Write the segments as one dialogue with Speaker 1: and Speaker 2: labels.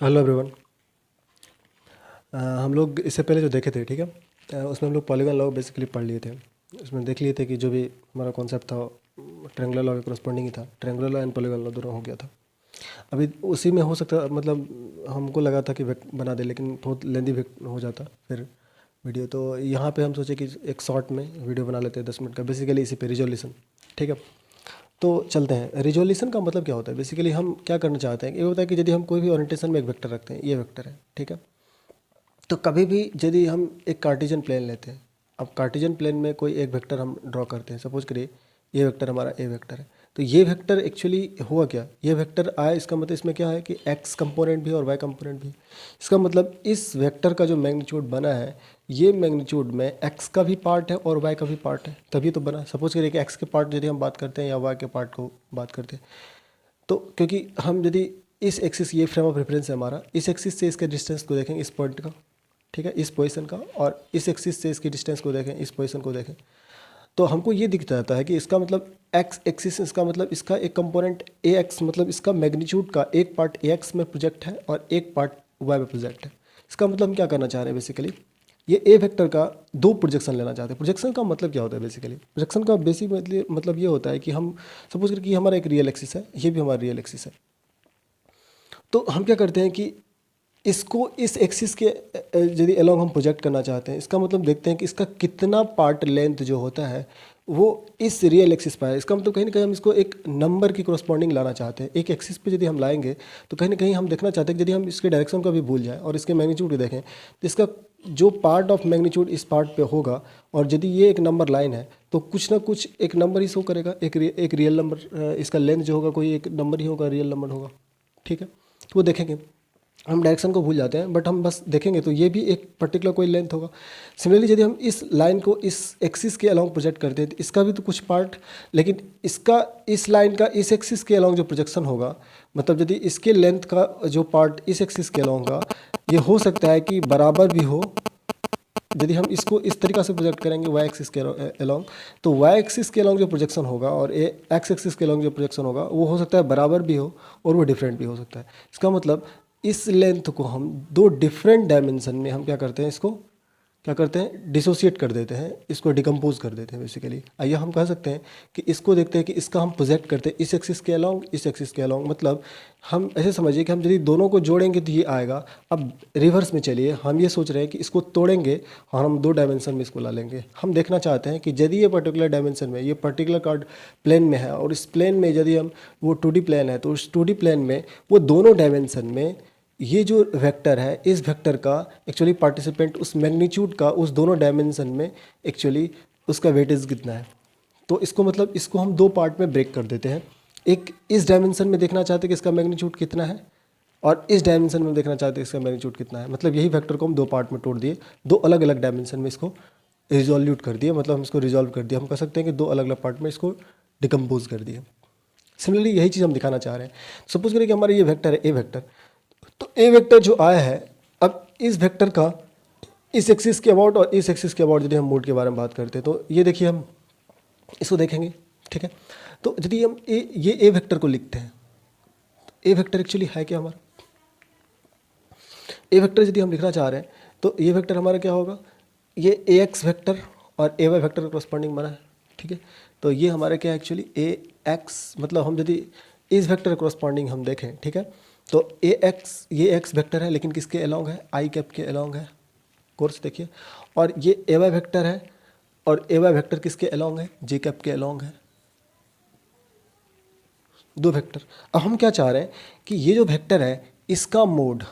Speaker 1: Hello everyone. हम लोग इससे पहले जो देखे थे, ठीक है, उसमें हम लोग पॉलीगॉन लॉ बेसिकली पढ़ लिए थे। उसमें देख लिए थे कि जो भी हमारा कॉन्सेप्ट था ट्रायंगुलर लॉ के करस्पॉन्डिंग ही था। Triangular law and polygon law दोनों हो गया था। अभी उसी में हो सकता, मतलब हमको लगा था कि बना दे, लेकिन बहुत लेंदी हो जाता फिर वीडियो। तो यहाँ पे हम सोचे कि एक शॉर्ट में वीडियो बना लेते हैं 10 मिनट का, बेसिकली इसी पे रिजोल्यूशन। ठीक है, तो चलते हैं। रिजोल्यूशन का मतलब क्या होता है? बेसिकली हम क्या करना चाहते हैं, ये होता है कि यदि हम कोई भी ओरिएंटेशन में एक वेक्टर रखते हैं, ये वेक्टर है, ठीक है, तो कभी भी यदि हम एक कार्टेशियन प्लेन लेते हैं, अब कार्टेशियन प्लेन में कोई एक वेक्टर हम ड्रॉ करते हैं, सपोज करिए ये वेक्टर हमारा ए वेक्टर है, तो ये वेक्टर एक्चुअली हुआ क्या, ये वेक्टर आया, इसका मतलब इसमें क्या है कि एक्स कंपोनेंट भी और वाई कंपोनेंट भी। इसका मतलब इस वेक्टर का जो मैग्नीट्यूड बना है, ये मैग्नीट्यूड में एक्स का भी पार्ट है और वाई का भी पार्ट है, तभी तो बना। सपोज करिए कि एक्स के पार्ट यदि हम बात करते हैं या वाई के पार्ट को बात करते हैं, तो क्योंकि हम यदि इस एक्सिस, ये फ्रेम ऑफ रेफरेंस है हमारा, इस एक्सिस से इसके डिस्टेंस को देखें, इस पॉइंट का, ठीक है, इस पोजीशन का, और इस एक्सिस से इसकी डिस्टेंस को देखें, इस पोजीशन को देखें, तो हमको ये दिख जाता है कि इसका मतलब एक्स एक्सिस, इसका मतलब इसका एक कंपोनेंट ए एक्स, मतलब इसका मैग्नीट्यूड का एक पार्ट ए एक्स में प्रोजेक्ट है और एक पार्ट वाई में प्रोजेक्ट है। इसका मतलब हम क्या करना चाह रहे हैं, बेसिकली ये ए वेक्टर का दो प्रोजेक्शन लेना चाहते हैं। प्रोजेक्शन का मतलब क्या होता है? बेसिकली प्रोजेक्शन का बेसिक मतलब ये होता है कि हम सपोज करें कि हमारा एक रियल एक्सिस है, ये भी हमारा रियल एक्सिस है, तो हम क्या करते हैं कि इसको इस एक्सिस के यदि अलोंग हम प्रोजेक्ट करना चाहते हैं, इसका मतलब देखते हैं कि इसका कितना पार्ट लेंथ जो होता है वो इस रियल एक्सिस पर है। इसका मतलब कहीं ना कहीं हम इसको एक नंबर की कोरस्पॉन्डिंग लाना चाहते हैं। एक एक्सिस पे यदि हम लाएंगे तो कहीं ना कहीं हम देखना चाहते हैं कि यदि हम इसके डायरेक्शन को भी भूल जाएं और इसके मैग्नीट्यूड को देखें, तो इसका जो पार्ट ऑफ मैग्नीट्यूड इस पार्ट पे होगा, और यदि ये एक नंबर लाइन है तो कुछ ना कुछ एक नंबर ही शो करेगा, एक रियल नंबर, इसका लेंथ जो होगा कोई एक नंबर ही होगा, रियल नंबर होगा, ठीक है। तो वो देखेंगे, हम डायरेक्शन को भूल जाते हैं बट हम बस देखेंगे तो ये भी एक पर्टिकुलर कोई लेंथ होगा। सिमिलरली यदि हम इस लाइन को इस एक्सिस के अलोंग प्रोजेक्ट करते हैं तो इसका भी तो कुछ पार्ट, लेकिन इसका इस लाइन का इस एक्सिस के अलोंग जो प्रोजेक्शन होगा, मतलब यदि इसके लेंथ का जो पार्ट इस एक्सिस के अलोंग का, ये हो सकता है कि बराबर भी हो। यदि हम इसको इस तरीक़ा से प्रोजेक्ट करेंगे वाई एक्सिस के अलोंग, तो वाई एक्सिस के अलोंग जो प्रोजेक्शन होगा और एक्स एक्सिस के अलोंग जो प्रोजेक्शन होगा वो हो सकता है बराबर भी हो और वो डिफरेंट भी हो सकता है। इसका मतलब इस लेंथ को हम दो डिफरेंट डायमेंशन में हम क्या करते हैं, इसको क्या करते हैं, डिसोशिएट कर देते हैं, इसको डिकम्पोज कर देते हैं बेसिकली। आइए हम कह सकते हैं कि इसको देखते हैं कि इसका हम प्रोजेक्ट करते हैं इस एक्सिस के अलोंग, इस एक्सिस के अलोंग, मतलब हम ऐसे समझिए कि हम यदि दोनों को जोड़ेंगे तो ये आएगा। अब रिवर्स में चलिए, हम ये सोच रहे हैं कि इसको तोड़ेंगे और हम दो डायमेंशन में इसको ला लेंगे। हम देखना चाहते हैं कि यदि ये पर्टिकुलर डायमेंशन में, ये पर्टिकुलर कार्ड प्लेन में है और इस प्लेन में यदि हम, वो 2D प्लेन है, तो उस 2D प्लेन में वो दोनों डायमेंशन में ये जो वेक्टर है, इस वेक्टर का एक्चुअली पार्टिसिपेंट उस मैग्नीट्यूड का उस दोनों डायमेंशन में एक्चुअली उसका वेटेज कितना है। तो इसको मतलब इसको हम दो पार्ट में ब्रेक कर देते हैं। एक इस डायमेंशन में देखना चाहते हैं कि इसका मैग्नीट्यूड कितना है, और इस डायमेंशन में देखना चाहते हैं इसका मैग्नीट्यूड कितना है। मतलब यही वेक्टर को हम दो पार्ट में तोड़ दिए, दो अलग अलग डायमेंशन में इसको रिजोल्यूट कर दिया, मतलब हम इसको रिजॉल्व कर दिया। हम कह सकते हैं कि दो अलग अलग पार्ट में इसको डिकम्पोज कर दिया। सिमिलरली यही चीज़ हम दिखाना चाह रहे हैं। सपोज करें कि हमारा ये वेक्टर है ए वेक्टर, तो ए वेक्टर जो आया है, अब इस वेक्टर का इस एक्सिस के अबाउट और इस एक्सिस के अबाउट यदि हम मोड के बारे में बात करते हैं, तो ये देखिए हम इसको देखेंगे, ठीक है। तो यदि हम ये ए वेक्टर को लिखते हैं, ए वेक्टर एक्चुअली है क्या हमारा, ए वेक्टर यदि हम लिखना चाह रहे हैं तो ये वेक्टर हमारा क्या होगा, ये ए एक्स वेक्टर और ए वाई वेक्टर का करस्पॉन्डिंग बना है, ठीक है। तो ये हमारा क्या है एक्चुअली ए एक्स, मतलब हम यदि इस वेक्टर करस्पॉन्डिंग हम देखें, ठीक है, तो ए एक्स, ये एक्स वेक्टर है लेकिन किसके अलोंग है, आई कैप के अलोंग है, कोर्स देखिए। और ये ए वाई वेक्टर है और ए वाई वेक्टर किसके अलोंग है, जे कैप के अलोंग है, दो वेक्टर। अब हम क्या चाह रहे हैं कि ये जो वेक्टर है इसका मोड,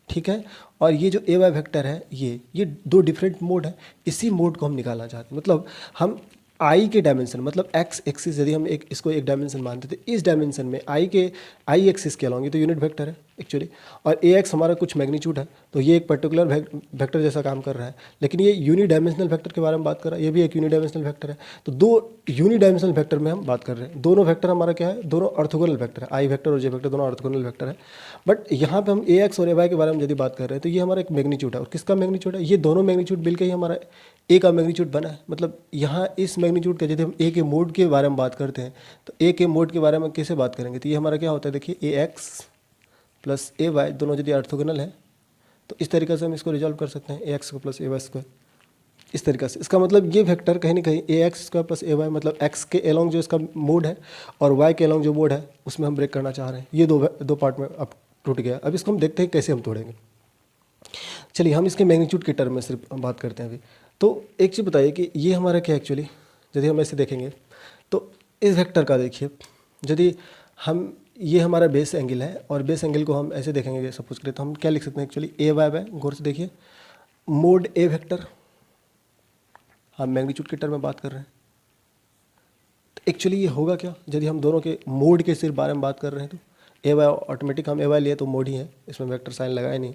Speaker 1: ठीक है, और ये जो ए वाई वेक्टर है ये दो डिफरेंट मोड है, इसी मोड को हम निकालना चाहते हैं। मतलब हम आई के डायमेंशन, मतलब एक्स एक्सिस यदि हम इसको एक डायमेंशन मानते थे, इस डायमेंशन में आई एक्सिस के अलॉन्ग, ये तो यूनिट वेक्टर है एक्चुअली, और ए एक्स हमारा कुछ मैग्नीट्यूड है, तो ये एक पर्टिकुलर वेक्टर जैसा काम कर रहा है। लेकिन ये यूनि डायमेंशनल वेक्टर के बारे में बात कर रहा है, ये भी एक यूनि डायमेंशनल वेक्टर है। तो दो यूनि डायमेंशनल वेक्टर में हम बात कर रहे हैं। दोनों वेक्टर हमारा क्या है, दोनों ऑर्थोगोनल वेक्टर है, आई वेक्टर और जे वेक्टर दोनों ऑर्थोगोनल वेक्टर है। बट यहाँ पे हम ए एक्स और ए वाई के बारे में यदि बात कर रहे हैं तो ये हमारा एक मैग्नीट्यूड है, और किसका मैग्नीट्यूड है, ये दोनों मैग्नीट्यूड मिलकर ही हमारा ए का मैग्नीट्यूड बना है। मतलब यहाँ इस मैग्नीट्यूड का यदि हम ए के मोड के बारे में बात करते हैं तो ए के मोड के बारे में कैसे बात करेंगे, तो ये हमारा क्या होता है, देखिए A X plus A Y दोनों यदि ऑर्थोगोनल है तो इस तरीके से हम इसको रिजॉल्व कर सकते हैं ए एक्स को प्लस ए वाई स्क्वायर, इस तरीके से। इसका मतलब ये वेक्टर कहीं ना कहीं ए x square plus A Y मतलब एक्स के एलोंग जो इसका मोड है और वाई के एलोंग जो मोड है उसमें हम ब्रेक करना चाह रहे हैं। ये दो पार्ट में अब टूट गया। अब इसको हम देखते हैं कैसे हम तोड़ेंगे। चलिए हम इसके मैग्नीट्यूड के टर्म में सिर्फ बात करते हैं अभी। तो एक चीज़ बताइए कि ये हमारा क्या एक्चुअली, यदि हम ऐसे देखेंगे तो इस वेक्टर का देखिए, यदि हम ये हमारा बेस एंगल है और बेस एंगल को हम ऐसे देखेंगे सपोज करें तो हम क्या लिख सकते हैं एक्चुअली ए वाई बाय, गौर से देखिए, मोड ए वेक्टर, हम मैग्नीट्यूड के टर्म में बात कर रहे हैं। तो एक्चुअली ये होगा क्या, यदि हम दोनों के मोड के सिर्फ बारे में बात कर रहे हैं तो ए वाई ऑटोमेटिक हम ए वाई लिए तो मोड ही है, इसमें वेक्टर साइन लगाए नहीं।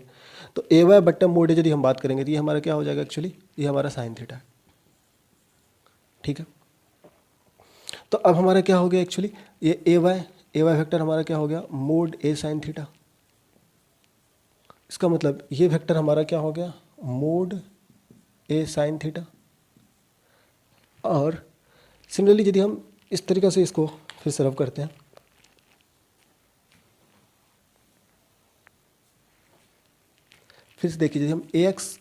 Speaker 1: तो ए वाई बट्टा मोड यदि हम बात करेंगे तो ये हमारा क्या हो जाएगा एक्चुअली, ये हमारा साइन थीटा है, ठीक है। तो अब हमारा क्या हो गया एक्चुअली, ये ए वाई वेक्टर हमारा क्या हो गया, मोड ए साइन थीटा। इसका मतलब ये वेक्टर हमारा क्या हो गया, मोड ए साइन थीटा। और सिमिलरली यदि हम इस तरीके से इसको फिर से रब करते हैं, फिर से देखिए, यदि हम ए एक्स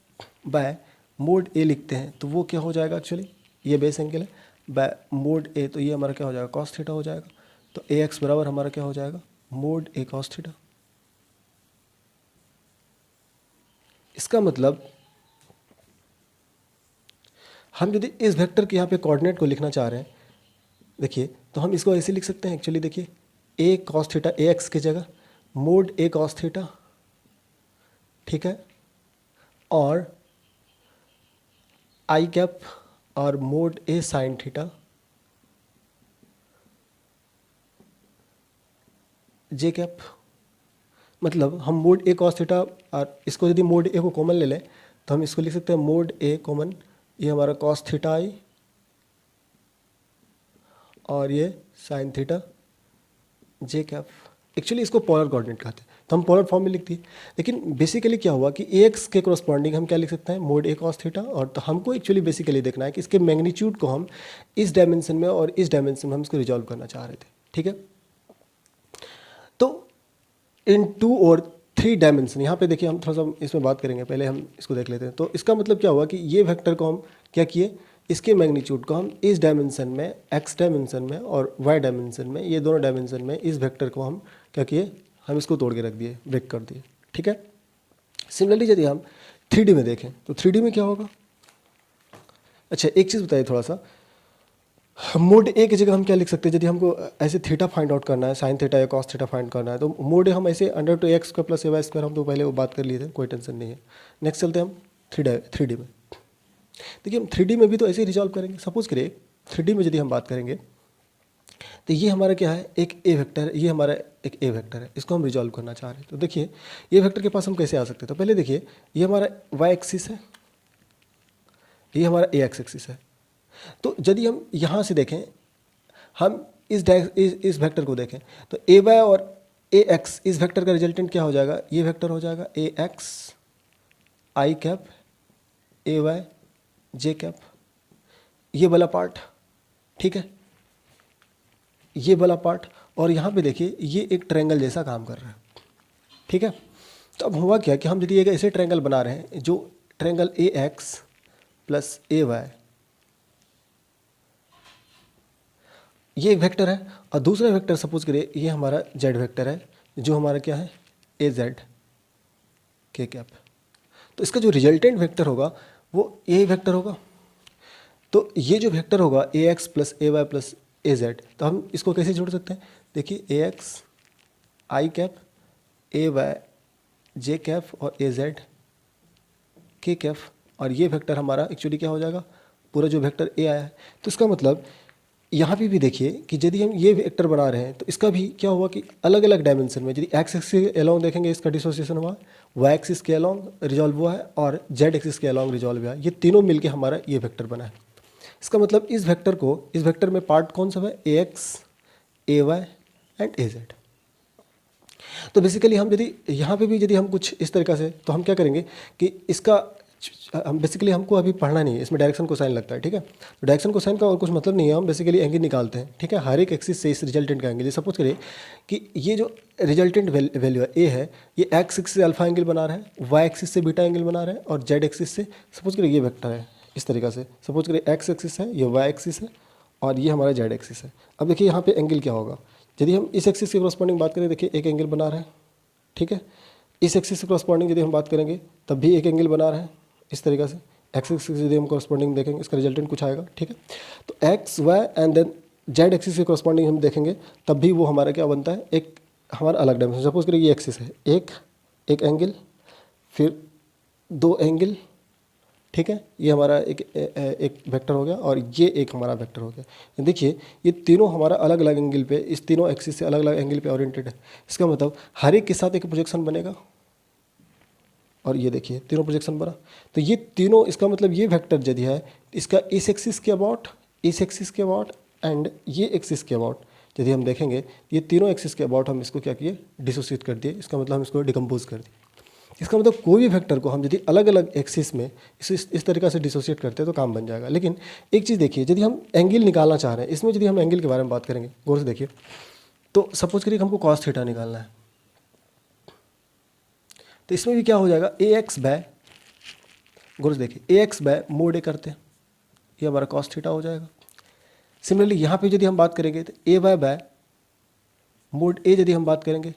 Speaker 1: बाय मोड ए लिखते हैं तो वो क्या हो जाएगा एक्चुअली, ये बेस एंगल है, बाय मोड ए, तो ये हमारा क्या हो जाएगा, कॉस थीटा हो जाएगा। तो ए एक्स बराबर हमारा क्या हो जाएगा, मोड ए कॉस थीटा। इसका मतलब हम यदि इस वेक्टर के यहाँ पे कोऑर्डिनेट को लिखना चाह रहे हैं, देखिए तो हम इसको ऐसे लिख सकते हैं एक्चुअली, देखिए ए कॉस थीटा ए एक्स की जगह मोड ए कॉस थीटा, ठीक है, और आई कैप और मोड ए साइन थीटा जे कैप। मतलब हम मोड ए कॉस थीटा और इसको यदि मोड ए को कॉमन ले लें तो हम इसको लिख सकते हैं मोड ए कॉमन, ये हमारा कॉस थीटा आई और ये साइन थीटा जे कैप। एक्चुअली इसको पोलर कोऑर्डिनेट कहते हैं तो हम पोलर फॉर्म में लिख दिए। लेकिन बेसिकली क्या हुआ कि ए एक्स के कोरस्पॉन्डिंग हम क्या लिख सकते हैं, मोड ए कॉस थीटा। और तो हमको एक्चुअली बेसिकली देखना है कि इसके मैग्नीट्यूड को हम इस डायमेंशन में और इस डायमेंशन में हम इसको रिजॉल्व करना चाह रहे थे, ठीक है। तो इन 2 और 3 डायमेंशन, यहाँ पे देखिए हम थोड़ा सा इसमें बात करेंगे, पहले हम इसको देख लेते हैं। तो इसका मतलब क्या हुआ कि ये वेक्टर को हम क्या किए, इसके मैग्नीट्यूड को हम इस डायमेंशन में, एक्स डायमेंशन में और वाई डायमेंशन में, ये दोनों डायमेंशन में इस वेक्टर को हम क्या किए, हम इसको तोड़ के रख दिए, ब्रेक कर दिए, ठीक है। सिमिलरली यदि हम 3D में देखें तो 3D में क्या होगा। अच्छा एक चीज़ बताइए थोड़ा सा, मोड ए की जगह हम क्या लिख सकते हैं, यदि हमको ऐसे थीटा फाइंड आउट करना है, साइन थीटा या कॉस थीटा फाइंड करना है तो मोड ए हम ऐसे under root X square plus A Y square, हम तो पहले वो बात कर लिए थे, कोई टेंशन नहीं है। नेक्स्ट चलते हैं हम 3D में। देखिए हम 3D में भी तो ऐसे ही रिजॉल्व करेंगे। सपोज करिए 3D में यदि हम बात करेंगे तो ये हमारा क्या है, एक ए वेक्टर है, ये हमारा एक ए वेक्टर है, इसको हम रिजॉल्व करना चाह रहे हैं। तो देखिए ये वेक्टर के पास हम कैसे आ सकते हैं, तो पहले देखिए ये हमारा वाई एक्सिस है, ये हमारा ए एक्स एक्सिस है। तो यदि हम यहाँ से देखें, हम इस वेक्टर को देखें तो ए वाई और ए एक्स, इस वेक्टर का रिजल्टेंट क्या हो जाएगा, ये वेक्टर हो जाएगा A X I cap A Y J cap, ये वाला पार्ट, ठीक है, ये वाला पार्ट। और यहाँ पे देखिए ये एक ट्रायंगल जैसा काम कर रहा है, ठीक है। तो अब हुआ क्या कि हम यदि एक ऐसे ट्रायंगल बना रहे हैं जो triangle A X plus A Y, ये एक वेक्टर है, और दूसरा वेक्टर सपोज करिए ये हमारा जेड वेक्टर है, जो हमारा क्या है ए जेड के कैप। तो इसका जो रिजल्टेंट वेक्टर होगा वो यही वेक्टर होगा। तो ये जो वेक्टर होगा A X plus A Y plus A Z, तो हम इसको कैसे जोड़ सकते हैं, देखिए A X I cap A Y J cap और ए जेड के कैप, और ये वेक्टर हमारा एक्चुअली क्या हो जाएगा, पूरा जो वेक्टर ए आया है। तो इसका मतलब यहाँ पे भी देखिए कि यदि हम ये वेक्टर बना रहे हैं तो इसका भी क्या हुआ कि अलग अलग डायमेंशन में, यदि एक्स एक्सिस के अलोंग देखेंगे इसका डिसोसिएशन हुआ, वाई एक्सिस के अलोंग रिजॉल्व हुआ है और जेड एक्सिस के अलोंग रिजॉल्व हुआ है, ये तीनों मिलके हमारा ये वेक्टर बना है। इसका मतलब इस वेक्टर को, इस वेक्टर में पार्ट कौन सा है, A X A Y and A Z. तो बेसिकली हम यदि यहाँ पे भी यदि हम कुछ इस तरीक़ा से, तो हम क्या करेंगे कि इसका हम बेसिकली हमको अभी पढ़ना नहीं है, इसमें डायरेक्शन कोसाइन लगता है, ठीक है। तो डायरेक्शन कोसाइन का और कुछ मतलब नहीं है, हम बेसिकली एंगल निकालते हैं, ठीक है। हर एक एक्सिस से इस रिजल्टेंट का एंगल, सपोज करिए कि ये जो रिजल्टेंट वैल्यू है ए है, ये एक्स एक्सिस से अल्फा एंगल बना रहा है, वाई एक्सिस से बीटा एंगल बना रहा है, और जेड एक्सिस से सपोज करिए ये वेक्टर है इस तरीक़ा से, सपोज करिए एक्स एक्सिस है, ये वाई एक्सिस है, और ये हमारा जेड एक्सिस है। अब देखिए यहाँ पे एंगल क्या होगा, यदि हम इस एक्सिस के कॉरस्पॉन्डिंग बात करें, देखिए एक एंगल बना रहा है, ठीक है। इस एक्सिस के कॉरस्पॉन्डिंग यदि हम बात करेंगे तब भी एक एंगल बना रहा है इस तरीक़ा से। एक्स एक्सिस यदि हम कॉरस्पॉन्डिंग देखेंगे, इसका रिजल्टेंट कुछ आएगा, ठीक है। तो X Y and then Z axis के कॉरस्पॉन्डिंग हम देखेंगे तब भी वो हमारा क्या बनता है, एक हमारा अलग डायमेंशन। सपोज करिए ये एक्सिस है, एक एंगल, फिर दो एंगल, ठीक है। ये हमारा एक वेक्टर हो गया, और ये एक हमारा वेक्टर हो गया। देखिए ये तीनों हमारा अलग अलग एंगल पे, इस तीनों एक्सिस से अलग अलग एंगल पे ओरिएंटेड है। इसका मतलब हर एक के साथ एक प्रोजेक्शन बनेगा, और ये देखिए तीनों प्रोजेक्शन बना। तो ये तीनों, इसका मतलब ये वेक्टर यदि है, इसका इस एक्सिस के अबाउट, इस एक्सिस के अबाउट एंड ये एक्सिस के अबाउट यदि हम देखेंगे, ये तीनों एक्सिस के अबाउट हम इसको क्या किए, डिसोसिएट कर दिए। इसका मतलब हम इसको डिकम्पोज कर दिए। इसका मतलब कोई भी वेक्टर को हम यदि अलग अलग एक्सिस में इस तरीक़ा से डिसोसिएट करते हैं तो काम बन जाएगा। लेकिन एक चीज़ देखिए, यदि हम एंगल निकालना चाह रहे हैं, इसमें यदि हम एंगल के बारे में बात करेंगे, गौर से देखिए, तो सपोज करिए हमको कॉस थीटा निकालना है, तो इसमें भी क्या हो जाएगा, ए एक्स बाय, गौर से देखिए, ए एक्स बाय मोड ए करते हैं, ये हमारा कॉस थीटा हो जाएगा। सिमिलरली यहाँ पे यदि हम बात करेंगे तो ए वाई बाय मोड ए यदि हम बात करेंगे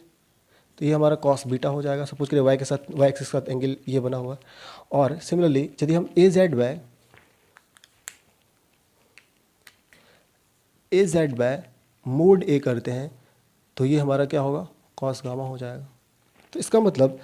Speaker 1: तो ये हमारा कॉस बीटा हो जाएगा। सपोज करिए वाई के साथ, वाई एक्सिस के साथ एंगल ये बना हुआ है। और सिमिलरली यदि हम ए जेड बाय मोड ए करते हैं तो ये हमारा क्या होगा, कॉस गामा हो जाएगा। तो इसका मतलब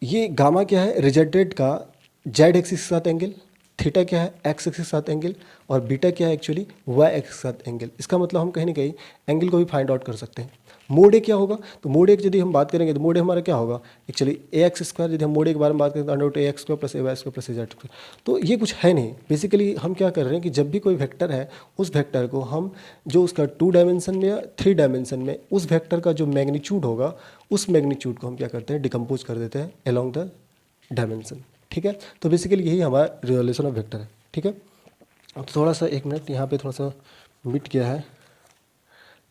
Speaker 1: ये गामा क्या है, रिजल्टेंट का जेड एक्सिस के साथ एंगल, थीटा क्या है, एक्स एक्सिस के साथ एंगल, और बीटा क्या है एक्चुअली वाई एक्सिस के साथ एंगल। इसका मतलब हम कहीं ना कहीं एंगल को भी फाइंड आउट कर सकते हैं। मोड ए क्या होगा, तो मोड ए यदि हम बात करेंगे तो मोड ए हमारा क्या होगा, एक्चुअली ए एक्स स्क्वायर, यदि हम मोड ए के बारे में बात करें तो under A x square plus A Y square plus A Z square. तो ये कुछ है नहीं, बेसिकली हम क्या कर रहे हैं कि जब भी कोई वेक्टर है, उस वेक्टर को हम जो उसका 2 डायमेंशन में या 3 डायमेंशन में उस वेक्टर का जो मैग्नीट्यूड होगा, उस मैग्नीट्यूड को हम क्या करते हैं, डिकम्पोज कर देते हैं अलोंग द डायमेंशन, ठीक है। तो बेसिकली यही हमारा रिजोल्यूशन ऑफ वेक्टर है, ठीक है। अब थोड़ा सा 1 मिनट यहाँ पे थोड़ा सा मिट गया है,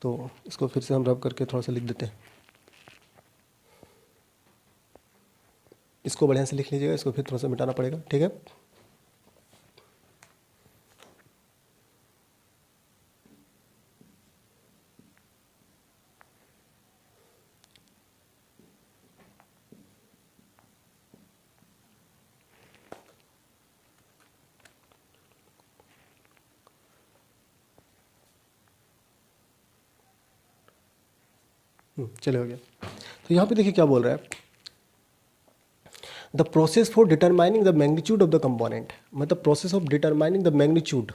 Speaker 1: तो इसको फिर से हम रब करके थोड़ा सा लिख देते हैं। इसको बढ़िया से लिख लीजिएगा, इसको फिर थोड़ा सा मिटाना पड़ेगा, ठीक है। चले हो गया। तो यहाँ पे देखिए क्या बोल रहा है, the process for determining the magnitude of the component, मतलब process of determining the magnitude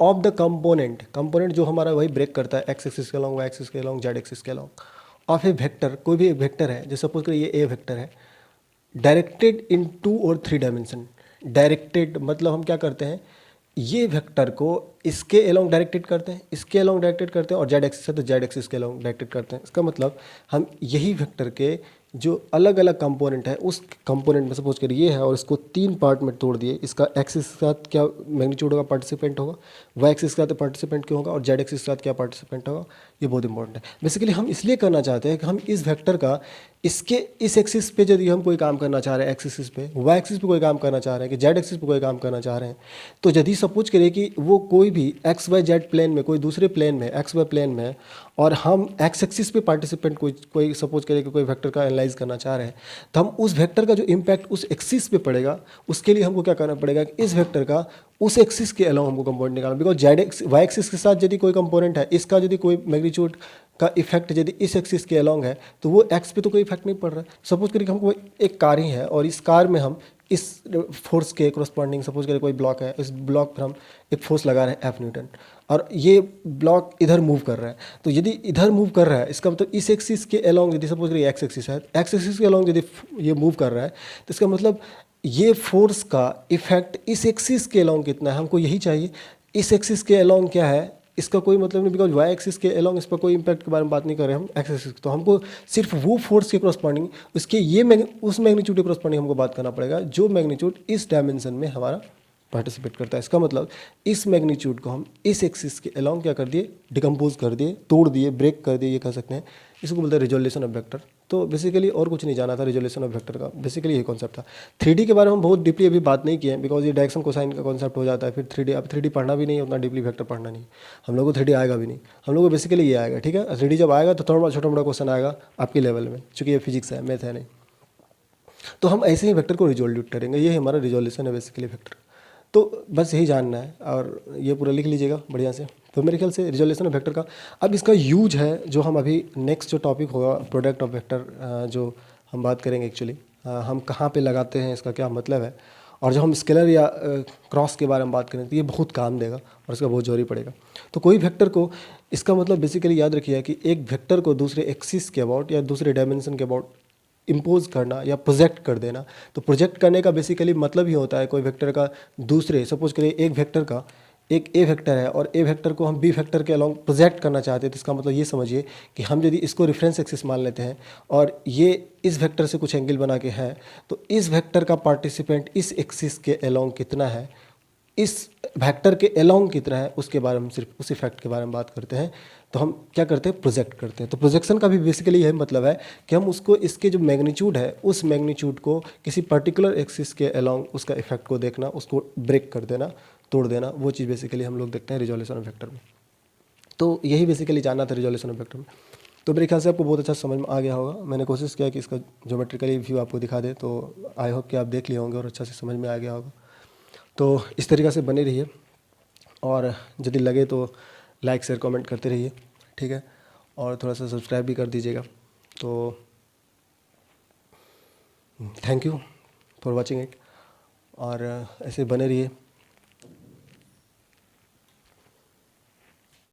Speaker 1: of the component, component जो हमारा वही ब्रेक करता है एक्स एक्सिस के अलॉन्ग, वाई एक्सिस के अलॉन्ग, जेड एक्सिस के अलॉन्ग, ऑफ ए वेक्टर, कोई भी एक वेक्टर है, जैसे सपोज करिए ये ए वेक्टर है, डायरेक्टेड इन 2 और 3 डायमेंशन। डायरेक्टेड मतलब हम क्या करते हैं, ये वेक्टर को इसके अलोंग डायरेक्टेड करते हैं, इसके अलोंग डायरेक्टेड करते हैं, और जेड एक्सिस है तो जेड एक्सिस के अलोंग डायरेक्टेड करते हैं। इसका मतलब हम यही वेक्टर के जो अलग अलग कंपोनेंट है, उस कंपोनेंट में सपोज करिए ये है और इसको 3 पार्ट में तोड़ दिए, इसका एक्सिस के साथ क्या मैग्नीट्यूड होगा, पार्टिसिपेंट होगा, वाई एक्सिस के साथ पार्टिसिपेंट क्यों होगा, और जेड एक्सिस के साथ क्या पार्टिसिपेंट होगा, ये बहुत इंपॉर्टेंट है। बेसिकली हम इसलिए करना चाहते हैं कि हम इस वेक्टर का इसके इस एक्सिस पे यदि हम कोई काम करना चाह रहे हैं, एक्स एक्सिस पे, वाई एक्सिस पे कोई काम करना चाह रहे हैं, कि जेड एक्सिस पे कोई काम करना चाह रहे हैं, तो यदि सपोज करिए कि वो कोई भी एक्स वाई जेड प्लेन में, कोई दूसरे प्लेन में, एक्स वाई प्लेन में, और हम एक्स एक्सिस पे पार्टिसिपेंट कोई सपोज करिए कि कोई वेक्टर का एनालाइज करना चाह रहे हैं, तो हम उस वेक्टर का जो इम्पैक्ट उस एक्सिस पे पड़ेगा, उसके लिए हमको क्या करना पड़ेगा कि इस वेक्टर का उस एक्सिस के अलावा हमको कंपोनेंट निकालना। Because Z X Y axis के साथ यदि कोई कंपोनेंट है, इसका यदि कोई मैग्नीट्यूड का इफेक्ट यदि इस एक्सिस के अलोंग है, तो वो एक्स पे तो कोई इफेक्ट नहीं पड़ रहा है। सपोज करिए हमको एक कार ही है और इस कार में हम इस फोर्स के कोरस्पॉन्डिंग, सपोज करिए कोई ब्लॉक है, इस ब्लॉक पर हम एक फोर्स लगा रहे हैं एफ न्यूटन, और ये ब्लॉक इधर मूव कर रहा है। तो यदि इधर मूव कर रहा है, इसका मतलब इस एक्सिस के अलोंग, यदि सपोज करिए एक्स एक्सिस है, एक्स एक्सिस के अलोंग यदि ये मूव कर रहा है, तो इसका मतलब ये फोर्स का इफेक्ट इस एक्सिस के अलोंग कितना है, हमको यही चाहिए। इस एक्सिस के अलोंग क्या है, इसका कोई मतलब नहीं, बिकॉज वाई एक्सिस के अलोंग इस पर कोई इम्पैक्ट के बारे में बात नहीं कर रहे हम, एक्स एक्सिस। तो हमको सिर्फ वो फोर्स के क्रॉसपॉन्डिंग उसके उस मैग्नीट्यूड के क्रॉसपॉन्डिंग हमको बात करना पड़ेगा जो मैग्नीट्यूड इस डायमेंशन में हमारा पार्टिसिपेट करता है। इसका मतलब इस मैग्नीट्यूड को हम इस एक्सिस के अलोंग क्या कर दिए, डिकम्पोज कर दिए, तोड़ दिए, ब्रेक कर दिए, ये कह सकते हैं। इसको बोलते हैं रिजोल्यूशन ऑफ वेक्टर। तो बेसिकली और कुछ नहीं जाना था रिजोल्यूशन ऑफ वेक्टर का, बेसिकली यही कॉन्सेप्ट था। 3D के बारे में हम बहुत डीपली अभी बात नहीं किए हैं, बिकॉज ये डायरेक्शन कोसाइन का कॉन्सेप्ट हो जाता है, फिर 3D अब 3D पढ़ना भी नहीं है उतना डीपली, वेक्टर पढ़ना नहीं, हम लोग को 3D आएगा भी नहीं, हम लोग को बेसिकली ये आएगा, ठीक है। 3D जब आएगा तो थोड़ा छोटा मोटा क्वेश्चन आएगा आपके लेवल में, चूँकि ये फिजिक्स है, मैथ है नहीं। तो हम ऐसे ही वेक्टर को रिजोल्यूट करेंगे, ये हमारा रिजोल्यूशन है बेसिकली वेक्टर। तो बस यही जानना है और ये पूरा लिख लीजिएगा बढ़िया से। तो मेरे ख्याल से रिजोल्यूशन ऑफ वेक्टर का अब इसका यूज है, जो हम अभी नेक्स्ट जो टॉपिक होगा प्रोडक्ट ऑफ वेक्टर, जो हम बात करेंगे एक्चुअली हम कहाँ पे लगाते हैं, इसका क्या मतलब है, और जब हम स्केलर या क्रॉस के बारे में बात करें तो ये बहुत काम देगा और इसका बहुत जरूरी पड़ेगा। तो कोई वेक्टर को, इसका मतलब बेसिकली याद रखिए कि एक वेक्टर को दूसरे एक्सिस के अबाउट या दूसरे डायमेंशन के अबाउट इम्पोज करना या प्रोजेक्ट कर देना। तो प्रोजेक्ट करने का बेसिकली मतलब ही होता है कोई वेक्टर का दूसरे, सपोज करिए एक वेक्टर का एक ए वेक्टर है और ए वेक्टर को हम बी वेक्टर के अलॉन्ग प्रोजेक्ट करना चाहते हैं। तो इसका मतलब ये समझिए कि हम यदि इसको रेफरेंस एक्सिस मान लेते हैं और ये इस वेक्टर से कुछ एंगल बना के है, तो इस वेक्टर का पार्टिसिपेंट इस एक्सिस के अलॉन्ग कितना है, इस वेक्टर के अलॉन्ग कितना है, उसके बारे में सिर्फ उसी फैक्ट के बारे में बात करते हैं। तो हम क्या करते हैं, प्रोजेक्ट करते हैं। तो प्रोजेक्शन का भी बेसिकली यही मतलब है कि हम उसको, इसके जो मैग्नीट्यूड है उस मैग्नीट्यूड को किसी पर्टिकुलर एक्सिस के अलॉन्ग उसका इफेक्ट को देखना, उसको ब्रेक कर देना, तोड़ देना, वो चीज़ बेसिकली हम लोग देखते हैं रिजोल्यूशन ऑफ वेक्टर में। तो यही बेसिकली जानना था रिजोल्यूशन ऑफ वेक्टर में। तो मेरे ख्याल से आपको बहुत अच्छा समझ में आ गया होगा। मैंने कोशिश किया कि इसका ज्योमेट्रिकली व्यू आपको दिखा दे, तो आई होप कि आप देख लिए होंगे और अच्छा से समझ में आ गया होगा। तो इस तरीक़े से बने रहिए और यदि लगे तो लाइक शेयर कमेंट करते रहिए, ठीक है, और थोड़ा सा सब्सक्राइब भी कर दीजिएगा। तो thank you for watching it, और ऐसे बने रहिए।